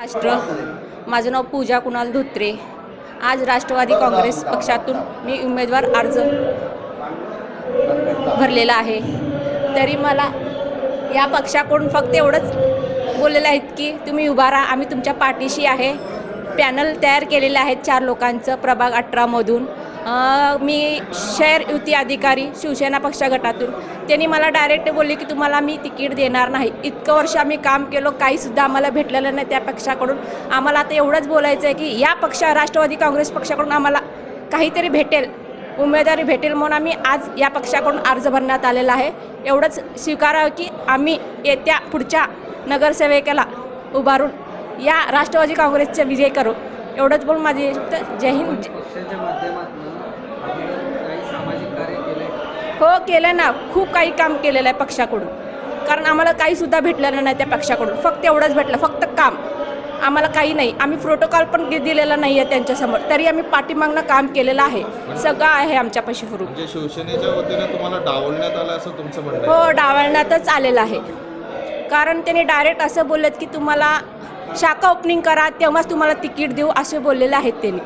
राष्ट्र माझं नाव पूजा कुणाल धोत्रे। आज राष्ट्रवादी काँग्रेस पक्षातून मी उमेदवार अर्ज भरलेला आहे। तरी मला या पक्षाकडून फक्त एवढंच बोललेलं आहेत की तुम्ही उभा राहा, आम्ही तुमच्या पाठीशी आहे। पॅनल तयार केलेले आहेत 4 लोकांचं प्रभाग 18 मधून। मी शहर युती अधिकारी शिवसेना पक्ष गटातून। त्यांनी मला डायरेक्ट बोलले की तुम्हाला मी तिकीट देणार नाही। इतकं वर्ष आम्ही काम केलं, काहीसुद्धा आम्हाला भेटलेलं नाही त्या पक्षाकडून। आम्हाला आता एवढंच बोलायचं आहे की या राष्ट्रवादी काँग्रेस पक्षाकडून आम्हाला काहीतरी भेटेल, उमेदवारी भेटेल म्हणून आम्ही आज या पक्षाकडून अर्ज भरण्यात आलेला आहे। एवढंच स्वीकारावं की आम्ही येत्या पुढच्या नगरसेवकाला उभारून या राष्ट्रवादी काँग्रेसचा विजय करू। एवढंच बोलून माझे जय हिंद। हो केलं ना, खूप काही काम केलेलं आहे पक्षाकडून, कारण आम्हाला काहीसुद्धा भेटलेलं नाही त्या पक्षाकडून। फक्त एवढंच भेटलं, फक्त काम, आम्हाला काही नाही। आम्ही प्रोटोकॉल पण दिलेला नाही आहे त्यांच्यासमोर, तरी आम्ही पाठीमागनं काम केलेलं आहे। सगळं आहे आमच्यापाशी प्रूफ। म्हणजे शिवसेनेच्या वतीने तुम्हाला डावलण्यात आलं असं तुमचं म्हणणं आहे? हो, डावलण्यातच आलेलं आहे। कारण त्यांनी डायरेक्ट असं बोललेत की तुम्हाला शाखा ओपनिंग करा तेव्हाच तुम्हाला तिकीट देऊ असे बोललेले आहेत त्यांनी।